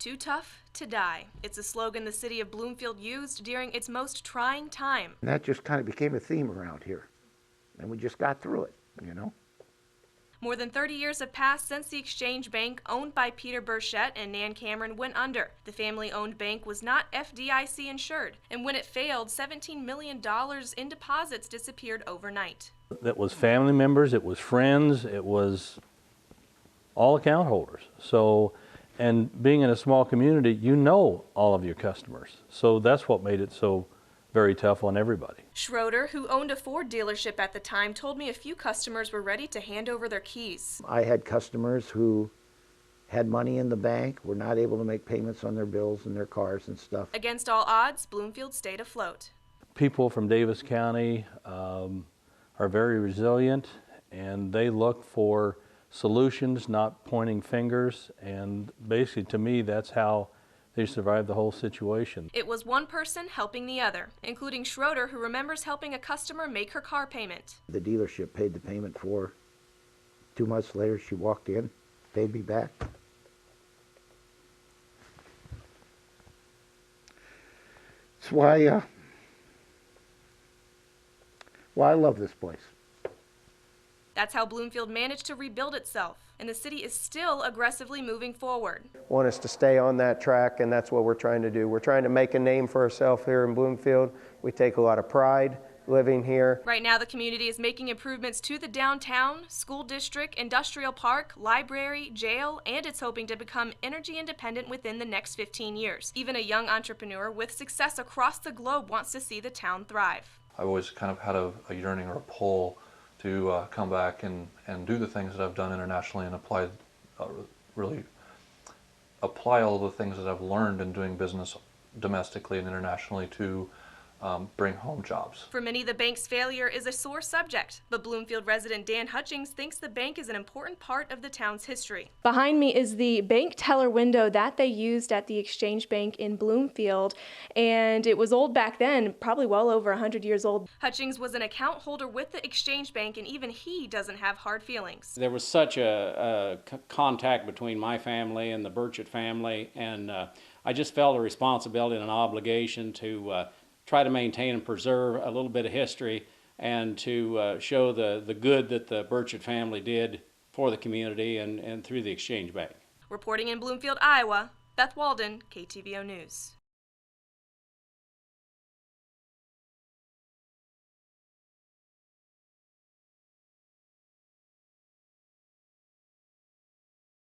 Too tough to die. It's a slogan the city of Bloomfield used during its most trying time. And that just kind of became a theme around here. And we just got through it, you know. More than 30 years have passed since the Exchange Bank, owned by Peter Burchett and Nan Cameron, went under. The family-owned bank was not FDIC insured, and when it failed, $17 million in deposits disappeared overnight. That was family members, it was friends, it was all account holders. So, and being in a small community, you know all of your customers. So that's what made it so very tough on everybody. Schroeder, who owned a Ford dealership at the time, told me a few customers were ready to hand over their keys. I had customers who had money in the bank, were not able to make payments on their bills and their cars and stuff. Against all odds, Bloomfield stayed afloat. People from Davis County are very resilient, and they look for solutions, not pointing fingers, and basically to me that's how they survived the whole situation. It was one person helping the other, including Schroeder, who remembers helping a customer make her car payment. The dealership paid the payment for her. 2 months later she walked in, paid me back. That's why I love this place. That's how Bloomfield managed to rebuild itself, and the city is still aggressively moving forward. Want us to stay on that track, and that's what we're trying to do. We're trying to make a name for ourselves here in Bloomfield. We take a lot of pride living here. Right now, the community is making improvements to the downtown, school district, industrial park, library, jail, and it's hoping to become energy independent within the next 15 years. Even a young entrepreneur with success across the globe wants to see the town thrive. I've always kind of had a yearning or a pull to come back and do the things that I've done internationally and really apply all of the things that I've learned in doing business domestically and internationally to bring home jobs. For many, the bank's failure is a sore subject, but Bloomfield resident Dan Hutchings thinks the bank is an important part of the town's history. Behind me is the bank teller window that they used at the Exchange Bank in Bloomfield, and it was old back then, probably well over 100 years old. Hutchings was an account holder with the Exchange Bank, and even he doesn't have hard feelings. There was such a contact between my family and the Burchett family, and I just felt a responsibility and an obligation to try to maintain and preserve a little bit of history and to show the good that the Burchett family did for the community and through the Exchange Bank. Reporting in Bloomfield, Iowa, Beth Walden, KTVO News.